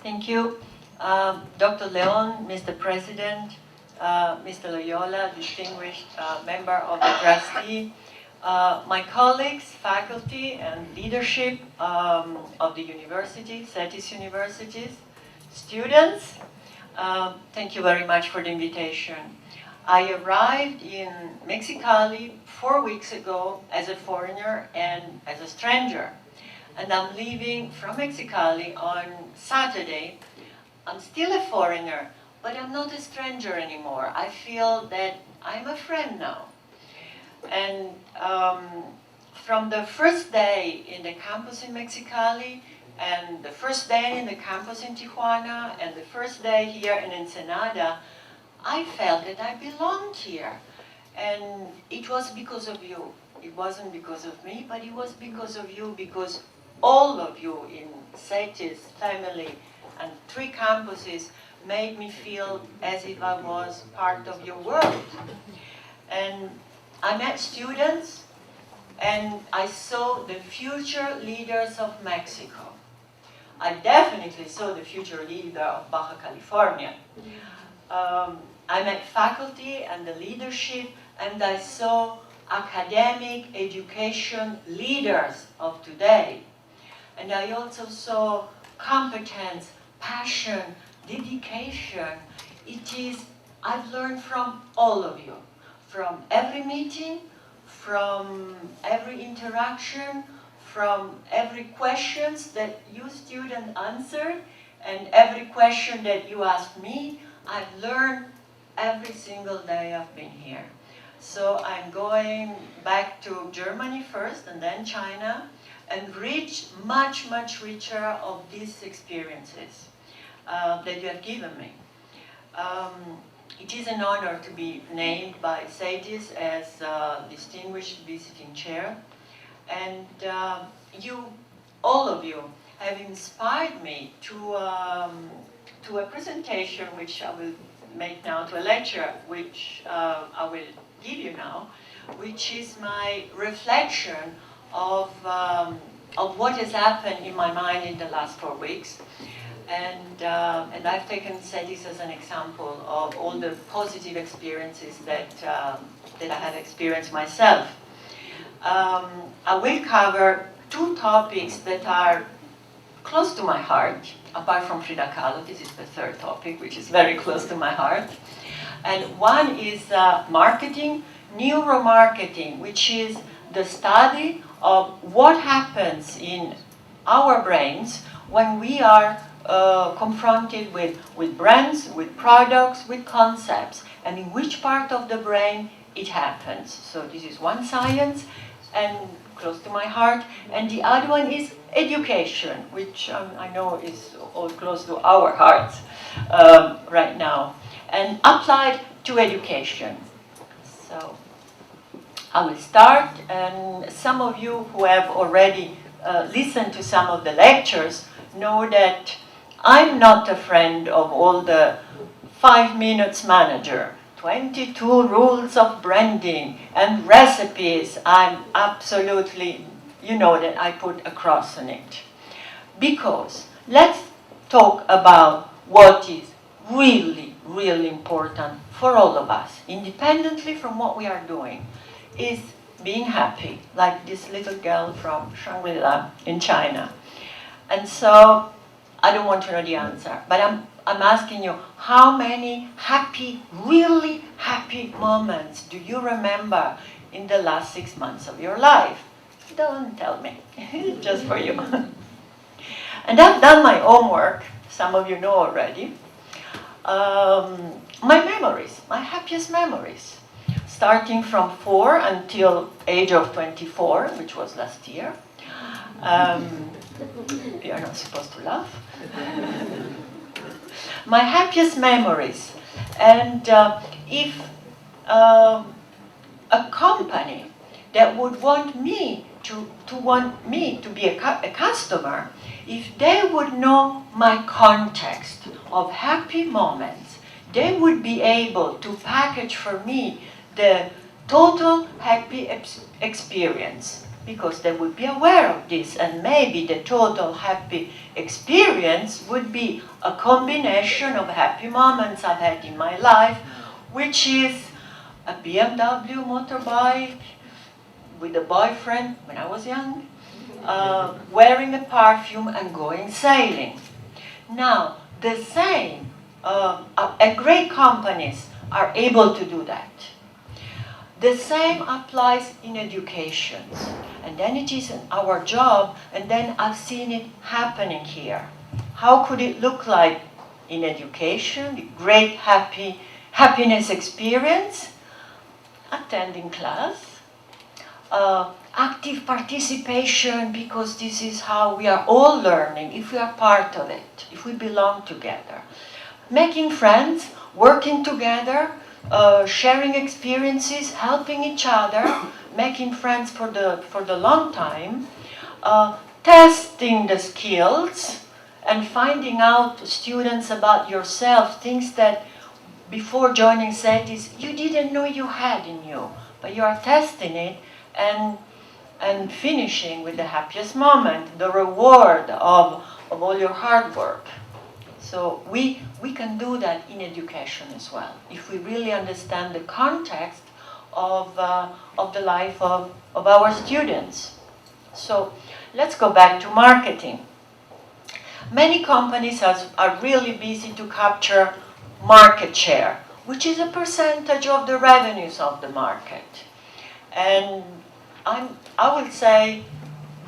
Thank you. Dr. Leon, Mr. President, Mr. Loyola, distinguished member of the trustee, my colleagues, faculty, and leadership of the university, CETIS universities, students, thank you very much for the invitation. I arrived in Mexicali 4 weeks ago as a foreigner and as a stranger. And I'm leaving from Mexicali on Saturday. I'm still a foreigner, but I'm not a stranger anymore. I feel that I'm a friend now. And from the first day in the campus in Mexicali, and the first day in the campus in Tijuana, and the first day here in Ensenada, I felt that I belonged here. And it was because of you. It wasn't because of me, but it was because of you, because all of you in CETIS family and 3 campuses made me feel as if I was part of your world. And I met students, and I saw the future leaders of Mexico. I definitely saw the future leader of Baja California. I met faculty and the leadership, and I saw academic education leaders of today. And I also saw competence, passion, dedication. I've learned from all of you, from every meeting, from every interaction, from every questions that you students answered, and every question that you asked me. I've learned every single day I've been here. So I'm going back to Germany first and then China, and reach much, much richer of these experiences that you have given me. It is an honor to be named by CETIS as Distinguished Visiting Chair. And you, all of you, have inspired me to a presentation which I will make now, to a lecture which I will give you now, which is my reflection of what has happened in my mind in the last 4 weeks. And I've taken CETIS as an example of all the positive experiences that I have experienced myself. I will cover 2 topics that are close to my heart, apart from Frida Kahlo. This is the 3rd topic, which is very close to my heart. And one is marketing, neuromarketing, which is the study of what happens in our brains when we are confronted with brands, with products, with concepts, and in which part of the brain it happens. So this is one science, and close to my heart, and the other one is education, which I know is all close to our hearts right now, and applied to education. So I will start, and some of you who have already listened to some of the lectures know that I'm not a friend of all the 5 minutes manager, 22 rules of branding and recipes. I'm absolutely, you know that I put a cross on it. Because let's talk about what is really, really important for all of us, independently from what we are doing, is being happy, like this little girl from Shangri-La in China. And so, I don't want to know the answer, but I'm asking you, how many happy, really happy moments do you remember in the last 6 months of your life? Don't tell me, just for you. And I've done my homework, some of you know already. My memories, my happiest memories, starting from 4 until age of 24, which was last year. You're not supposed to laugh. My happiest memories, and if a company that would want me to be a customer, if they would know my context of happy moments, they would be able to package for me the total happy experience. because they would be aware of this, and maybe the total happy experience would be a combination of happy moments I've had in my life, which is a BMW motorbike with a boyfriend when I was young, wearing a perfume and going sailing. Now, the same, and great companies are able to do that. The same applies in education. And then it is our job, and then I've seen it happening here. How could it look like in education? The great happiness experience, attending class, active participation, because this is how we are all learning, if we are part of it, if we belong together. Making friends, working together, sharing experiences, helping each other, making friends for the long time, testing the skills, and finding out students about yourself, things that before joining CETIS you didn't know you had in you, but you are testing it and finishing with the happiest moment, the reward of all your hard work. So we can do that in education as well, if we really understand the context of the life of our students. So let's go back to marketing. Many companies are really busy to capture market share, which is a percentage of the revenues of the market. And I will say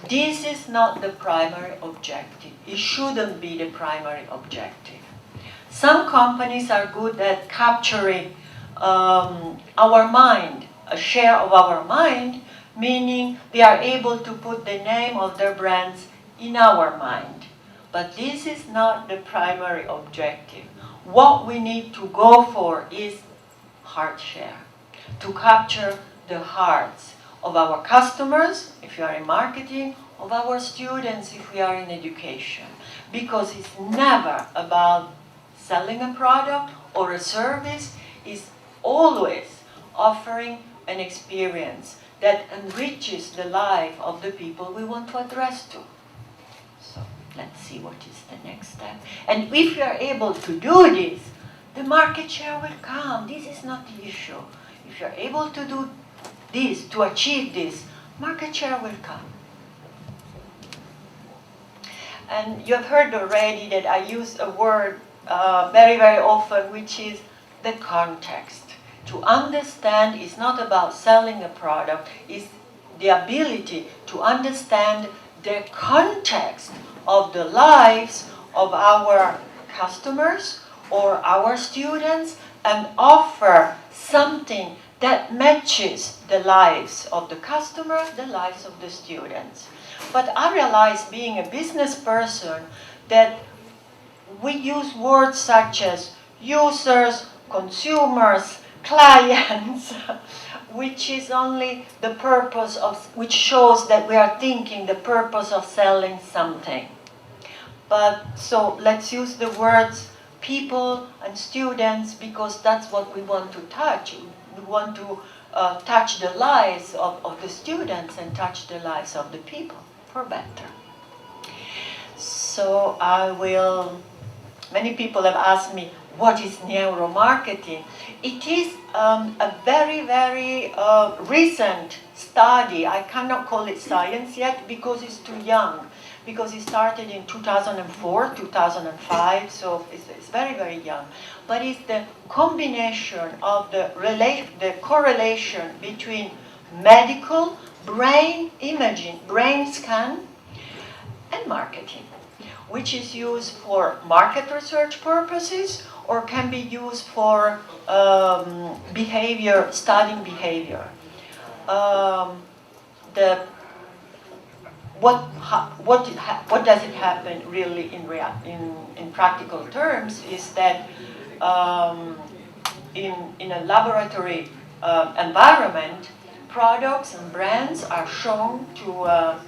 this is not the primary objective. It shouldn't be the primary objective. Some companies are good at capturing our mind, a share of our mind, meaning they are able to put the name of their brands in our mind. But this is not the primary objective. What we need to go for is heart share, to capture the hearts of our customers, if you are in marketing, of our students, if we are in education. Because it's never about selling a product or a service, it's always offering an experience that enriches the life of the people we want to address to. So let's see what is the next step. And if we are able to do this, the market share will come. This is not the issue. If you're able to do this, to achieve this, market share will come. And you have heard already that I use a word very, very often, which is the context. To understand is not about selling a product, it's the ability to understand the context of the lives of our customers or our students and offer something that matches the lives of the customer, the lives of the students. But I realize, being a business person, that we use words such as users, consumers, clients, which is only the purpose of, which shows that we are thinking the purpose of selling something. But so let's use the words people and students, because that's what we want to touch. We want to touch the lives of the students and touch the lives of the people for better. So many people have asked me, what is neuromarketing? It is a very, very recent study. I cannot call it science yet because it's too young, because it started in 2004, 2005, so it's very, very young. But it's the combination of the correlation between medical, brain imaging, brain scan, and marketing, which is used for market research purposes or can be used for behavior, studying behavior. What does it happen really in practical terms is that in a laboratory environment, products and brands are shown to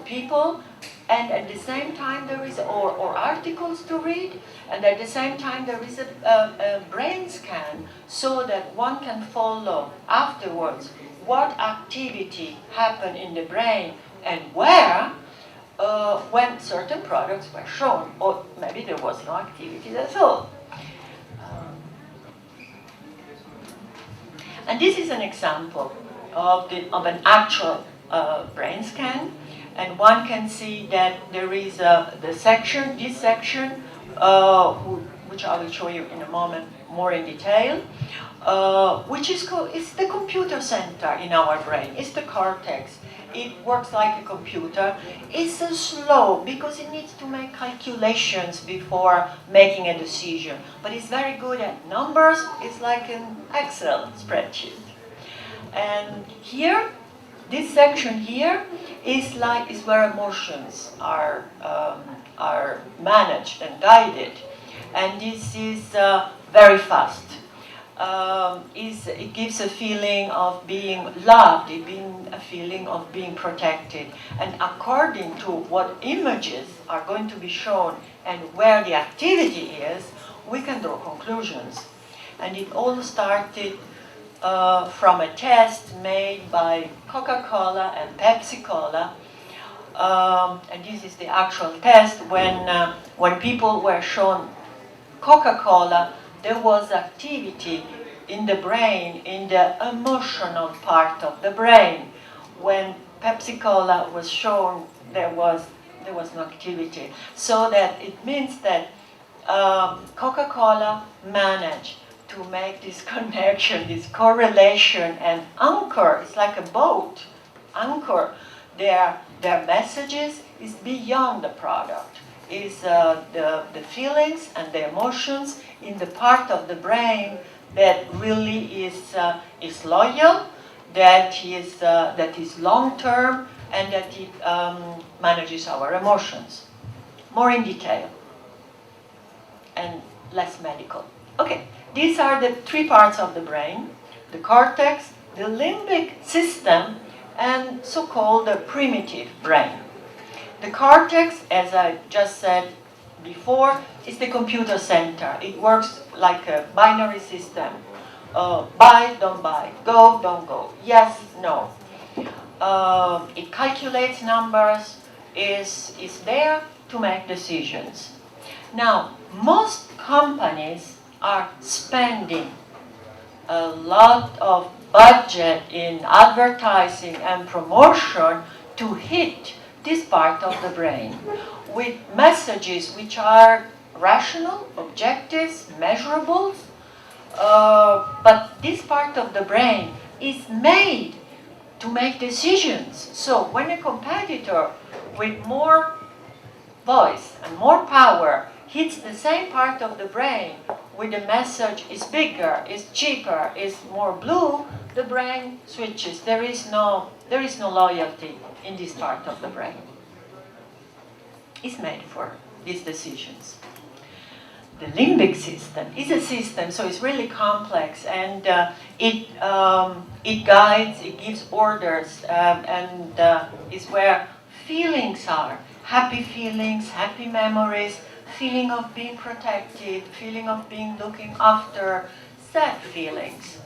people, and at the same time there is or articles to read, and at the same time there is a brain scan, so that one can follow afterwards what activity happened in the brain and where when certain products were shown, or maybe there was no activity at all. And this is an example of an actual brain scan, and one can see that there is this section, which I will show you in a moment more in detail, which is the computer center in our brain. It's the cortex. It works like a computer. It's slow because it needs to make calculations before making a decision. But it's very good at numbers. It's like an Excel spreadsheet. And here, this section here is where emotions are managed and guided. And this is very fast. It gives a feeling of being loved, a feeling of being protected. And according to what images are going to be shown and where the activity is, we can draw conclusions. And it all started from a test made by Coca-Cola and Pepsi-Cola. And this is the actual test when people were shown Coca-Cola, there was activity in the brain, in the emotional part of the brain. When Pepsi-Cola was shown, there was no activity. So that it means that Coca-Cola managed to make this connection, this correlation, and anchor. It's like a boat. Anchor their messages is beyond the product. Is the feelings and the emotions in the part of the brain that really is loyal, that is long term, and that it manages our emotions. More in detail and less medical. Okay, these are the three parts of the brain: the cortex, the limbic system, and so-called the primitive brain. The cortex, as I just said before, is the computer center. It works like a binary system. Buy, don't buy. Go, don't go. Yes, no. It calculates numbers, is there to make decisions. Now, most companies are spending a lot of budget in advertising and promotion to hit this part of the brain with messages which are rational, objectives, measurables, but this part of the brain is made to make decisions. So when a competitor with more voice and more power hits the same part of the brain with the message is bigger, is cheaper, is more blue, the brain switches. There is no loyalty in this part of the brain. It's made for these decisions. The limbic system is a system, so it's really complex, and it guides, it gives orders, and is where feelings are. Happy feelings, happy memories, feeling of being protected, feeling of being looking after, sad feelings.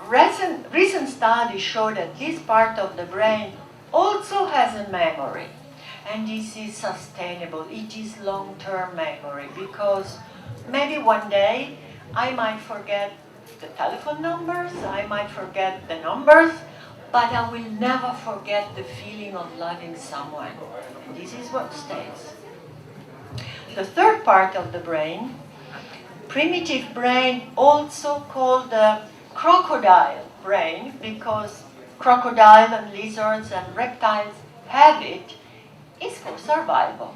Recent studies show that this part of the brain also has a memory. And this is sustainable. It is long-term memory, because maybe one day I might forget the telephone numbers, I might forget the numbers, but I will never forget the feeling of loving someone. And this is what stays. The third part of the brain, primitive brain, also called the crocodile brain, because crocodile and lizards and reptiles have it, is for survival.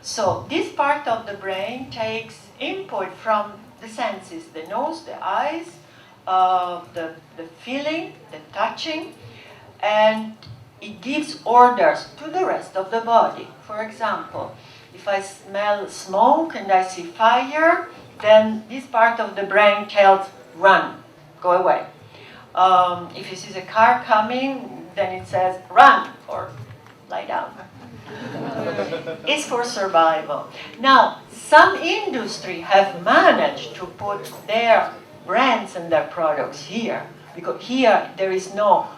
So this part of the brain takes input from the senses, the nose, the eyes, the feeling, the touching, and it gives orders to the rest of the body. For example, if I smell smoke and I see fire, then this part of the brain tells, run, go away. If you see the car coming, then it says, run, or lie down. It's for survival. Now, some industry have managed to put their brands and their products here, Because here there is no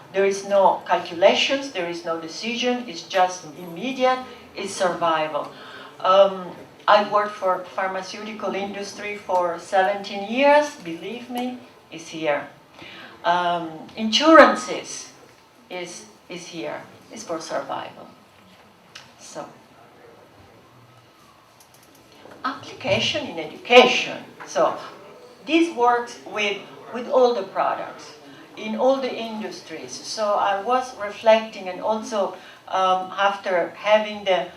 calculations, there is no decision, it's just immediate, it's survival. I worked for pharmaceutical industry for 17 years, believe me, it's here. Insurances is here, it's for survival. So, application in education. So, this works with all the products, in all the industries. So I was reflecting, and also after having the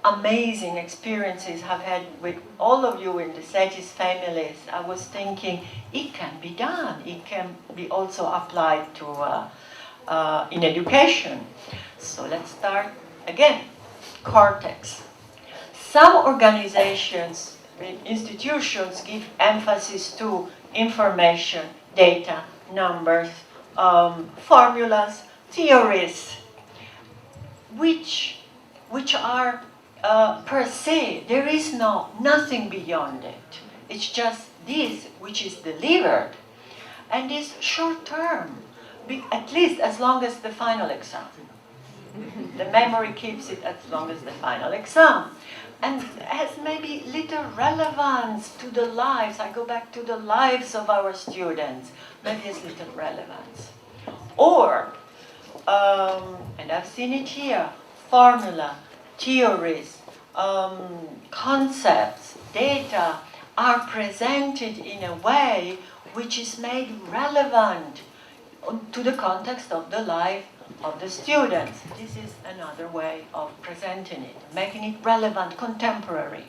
amazing experiences I've had with all of you in the SETIS families, I was thinking it can be done. It can be also applied to in education. So let's start again. Cortex. Some organizations, institutions give emphasis to information, data, numbers, formulas, theories, which are per se, there is nothing beyond it. It's just this which is delivered, and is short term, at least as long as the final exam. The memory keeps it as long as the final exam. And has maybe little relevance to the lives. I go back to the lives of our students. Maybe has little relevance. Or, and I've seen it here, formula, theories, concepts, data are presented in a way which is made relevant to the context of the life of the students. This is another way of presenting it, making it relevant, contemporary.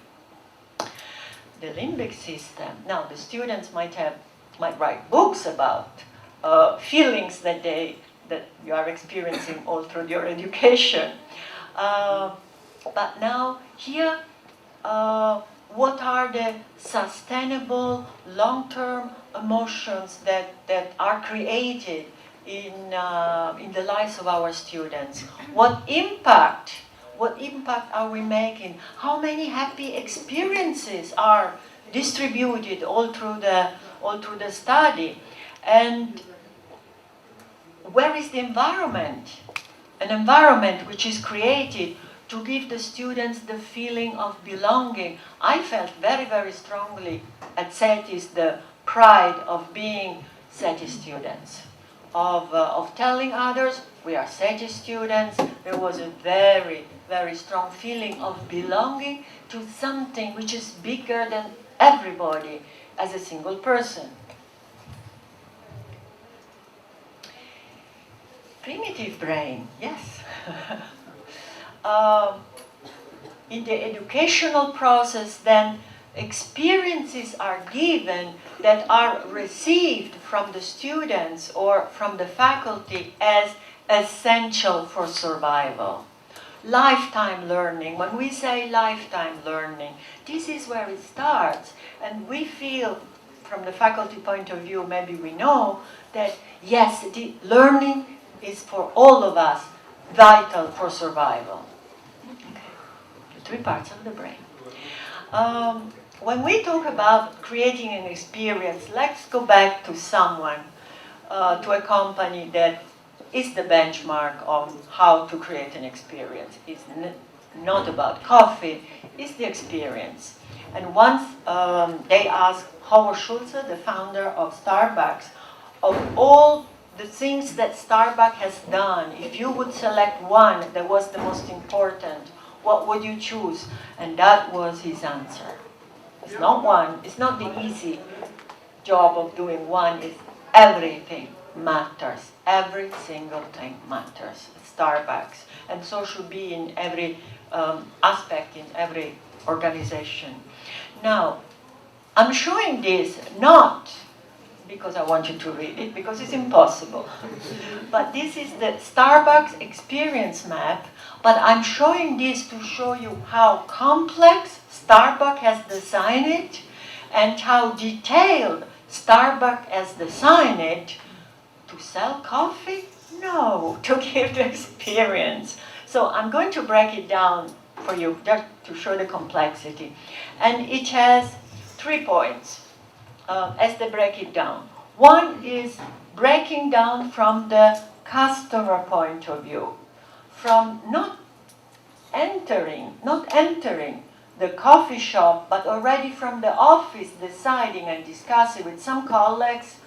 The limbic system. Now, the students might write books about feelings that you are experiencing all through your education. But now here, what are the sustainable, long-term emotions that are created in the lives of our students? What impact are we making? How many happy experiences are distributed all through the study? And where is the environment? An environment which is created to give the students the feeling of belonging. I felt very, very strongly at SETIS the pride of being SETIS students. Of telling others, we are SETIS students. There was a very, very strong feeling of belonging to something which is bigger than everybody as a single person. Primitive brain, yes. In the educational process, then, experiences are given that are received from the students or from the faculty as essential for survival. Lifetime learning. When we say lifetime learning, this is where it starts. And we feel, from the faculty point of view, maybe we know that, yes, the learning is for all of us vital for survival. Okay. The three parts of the brain. When we talk about creating an experience, let's go back to someone, to a company that is the benchmark of how to create an experience. It's not about coffee, it's the experience. And once they asked Howard Schultz, the founder of Starbucks, of all the things that Starbucks has done, if you would select one that was the most important, what would you choose? And that was his answer. It's not one, it's not the easy job of doing one, it's everything matters. Every single thing matters. Starbucks. And so should be in every aspect, in every organization. Now, I'm showing this not because I want you to read it, because it's impossible. But this is the Starbucks experience map, but I'm showing this to show you how complex Starbucks has designed it and how detailed Starbucks has designed it to sell coffee? No, to give the experience. So I'm going to break it down for you just to show the complexity. And it has 3 points as they break it down. One is breaking down from the customer point of view, from not entering the coffee shop, but already from the office deciding and discussing with some colleagues,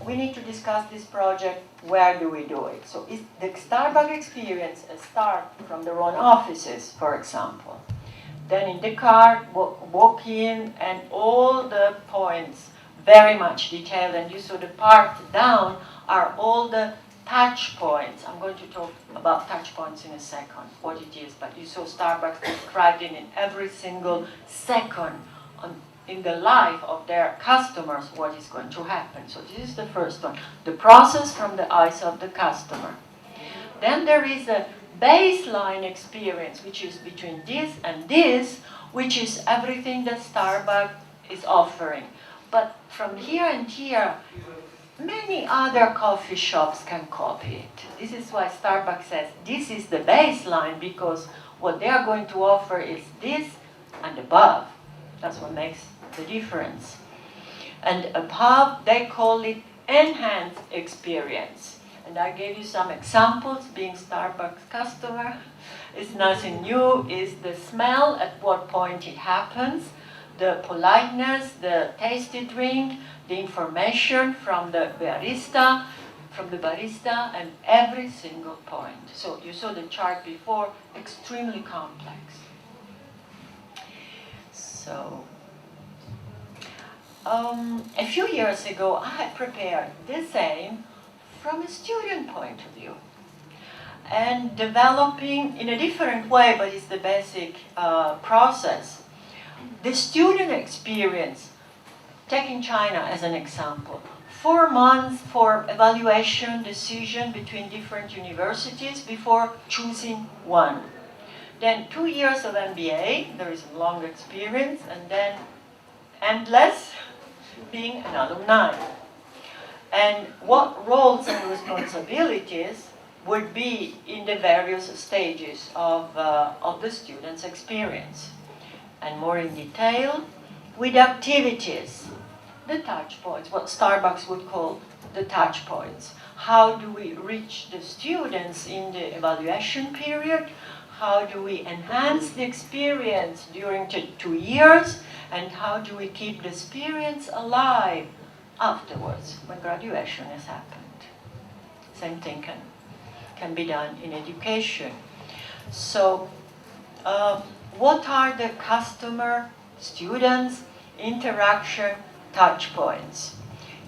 we need to discuss this project, where do we do it? So is the Starbucks experience a start from their own offices, for example. Then in the car, walk in, and all the points, very much detailed, and you saw the part down are all the touch points. I'm going to talk about touch points in a second, what it is, but you saw Starbucks described in every single second in the life of their customers what is going to happen. So this is the first one, the process from the eyes of the customer. Then there is a baseline experience, which is between this and this, which is everything that Starbucks is offering. But from here and here, many other coffee shops can copy it. This is why Starbucks says this is the baseline, because what they are going to offer is this and above. That's what makes the difference. And above, they call it enhanced experience. And I gave you some examples, being Starbucks customer. It's nothing new, it's the smell, at what point it happens, the politeness, the tasty drink, the information from the barista, and every single point. So you saw the chart before, extremely complex. So, a few years ago, I had prepared the same from a student point of view, and developing in a different way, but it's the basic process. The student experience, taking China as an example, 4 months for evaluation decision between different universities before choosing one. Then 2 years of MBA, there is a long experience, and then endless being an alumni. And what roles and responsibilities would be in the various stages of the student's experience. And more in detail, with activities, the touch points, what Starbucks would call the touch points. How do we reach the students in the evaluation period? How do we enhance the experience during 2 years? And how do we keep the experience alive afterwards, when graduation has happened? Same thing can be done in education. So, what are the customer, students, interaction touch points?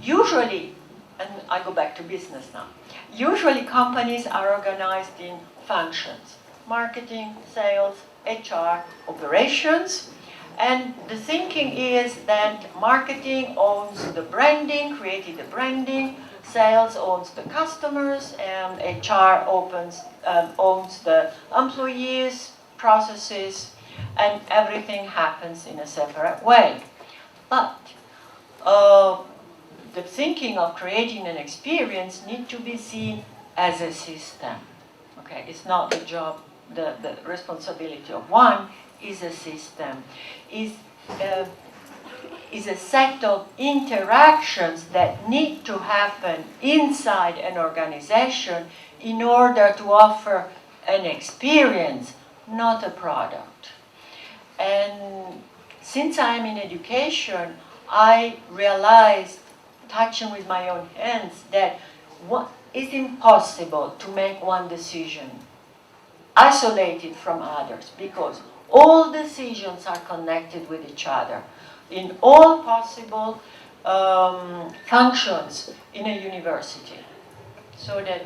Usually, and I go back to business now, usually companies are organized in functions: marketing, sales, HR, operations. And the thinking is that marketing owns the branding, created the branding, sales owns the customers, and HR owns the employees, processes, and everything happens in a separate way. But the thinking of creating an experience needs to be seen as a system. Okay, it's not the job, the responsibility of one, is a system, is a set of interactions that need to happen inside an organization in order to offer an experience, not a product. And since I'm in education, I realized, touching with my own hands, that it's impossible to make one decision isolated from others, because all decisions are connected with each other in all possible functions in a university. So that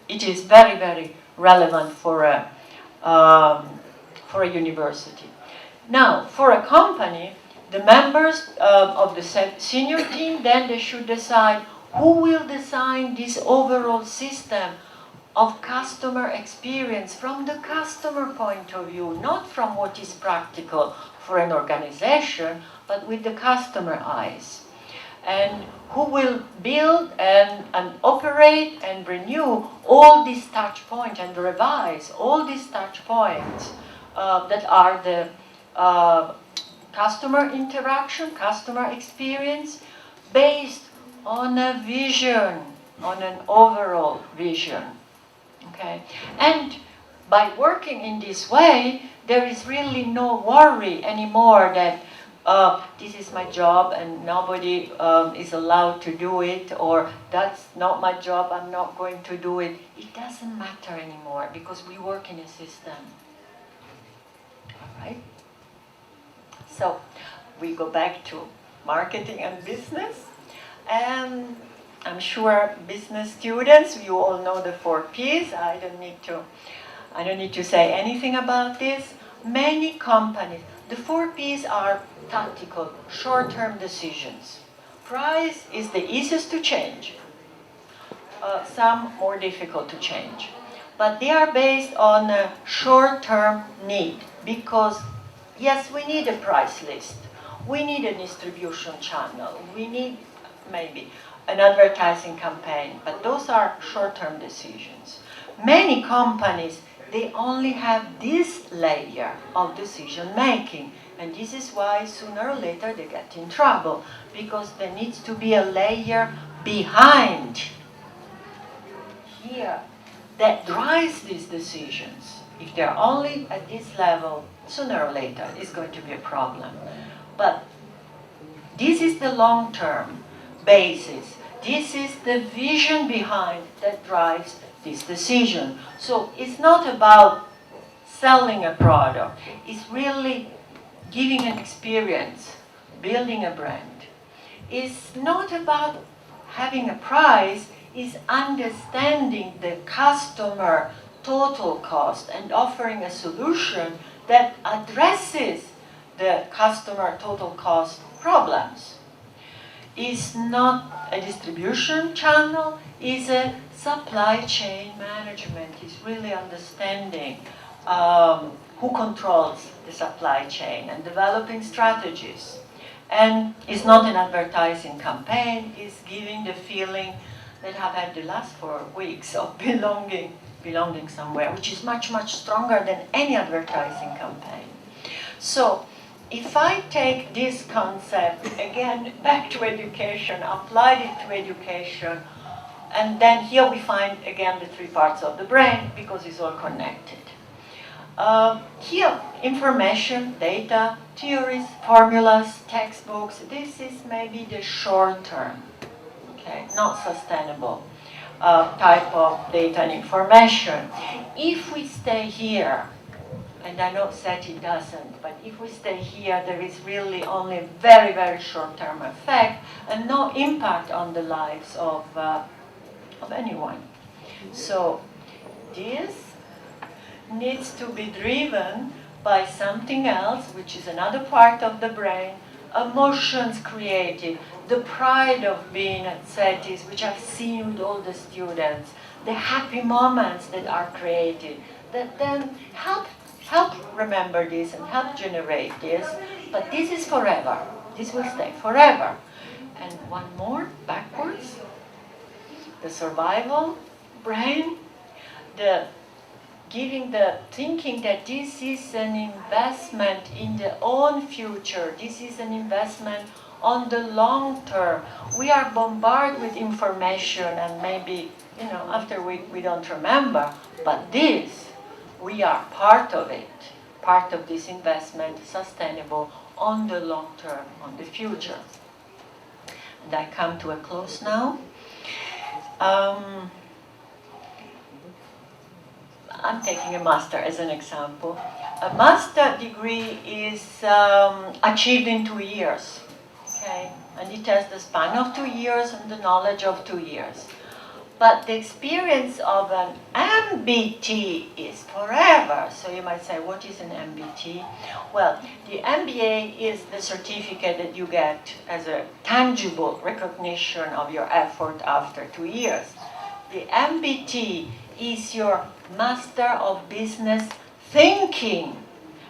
it is very, very relevant for a university. Now, for a company, the members of the senior team, then they should decide who will design this overall system of customer experience from the customer point of view, not from what is practical for an organization, but with the customer eyes. And who will build and operate and renew all these touch points and revise all these touch points that are the customer interaction, customer experience, based on a vision, on an overall vision. Okay? And by working in this way, there is really no worry anymore that this is my job and nobody is allowed to do it, or that's not my job, I'm not going to do it. It doesn't matter anymore because we work in a system. All right? So we go back to marketing and business. And I'm sure business students, you all know the 4 Ps. I don't need to say anything about this. Many companies, the 4 Ps are tactical, short-term decisions. Price is the easiest to change. Some more difficult to change. But they are based on a short-term need because, yes, we need a price list. We need a distribution channel. We need maybe an advertising campaign, but those are short-term decisions. Many companies, they only have this layer of decision-making, and this is why sooner or later they get in trouble, because there needs to be a layer behind here that drives these decisions. If they're only at this level, sooner or later it's going to be a problem. But this is the long-term basis. This is the vision behind that drives this decision. So it's not about selling a product. It's really giving an experience, building a brand. It's not about having a price. It's understanding the customer total cost and offering a solution that addresses the customer total cost problems. Is not a distribution channel, is a supply chain management. Is really understanding who controls the supply chain and developing strategies. And it's not an advertising campaign, it's giving the feeling that I've had the last 4 weeks of belonging somewhere, which is much, much stronger than any advertising campaign. So, if I take this concept, again, back to education, applied it to education, and then here we find, again, the 3 parts of the brain, because it's all connected. Here, information, data, theories, formulas, textbooks, this is maybe the short term, okay, not sustainable type of data and information. If we stay here, and I know SETI doesn't, but if we stay here, there is really only a very, very short-term effect and no impact on the lives of anyone. So this needs to be driven by something else, which is another part of the brain, emotions created, the pride of being at SETIs, which I've seen with all the students, the happy moments that are created, that then help remember this and help generate this, but this is forever. This will stay forever. And one more, backwards, the survival brain, the thinking that this is an investment in the own future, this is an investment on the long term. We are bombarded with information and maybe, after we don't remember, but this, we are part of it, part of this investment, sustainable on the long term, on the future. And I come to a close now. I'm taking a master as an example. A master degree is achieved in 2 years, okay? And it has the span of 2 years and the knowledge of 2 years. But the experience of an MBT is forever. So you might say, what is an MBT? Well, the MBA is the certificate that you get as a tangible recognition of your effort after 2 years. The MBT is your Master of Business Thinking.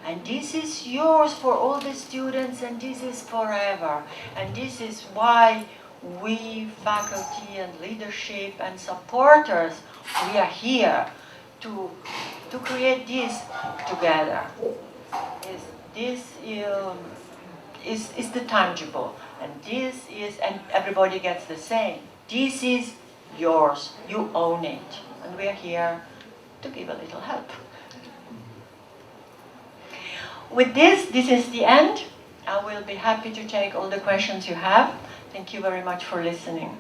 And this is yours for all the students, and this is forever. And this is why we, faculty and leadership and supporters, we are here to create this together. is the tangible. And this is, and everybody gets the same. This is yours. You own it. And we are here to give a little help. With this is the end. I will be happy to take all the questions you have. Thank you very much for listening.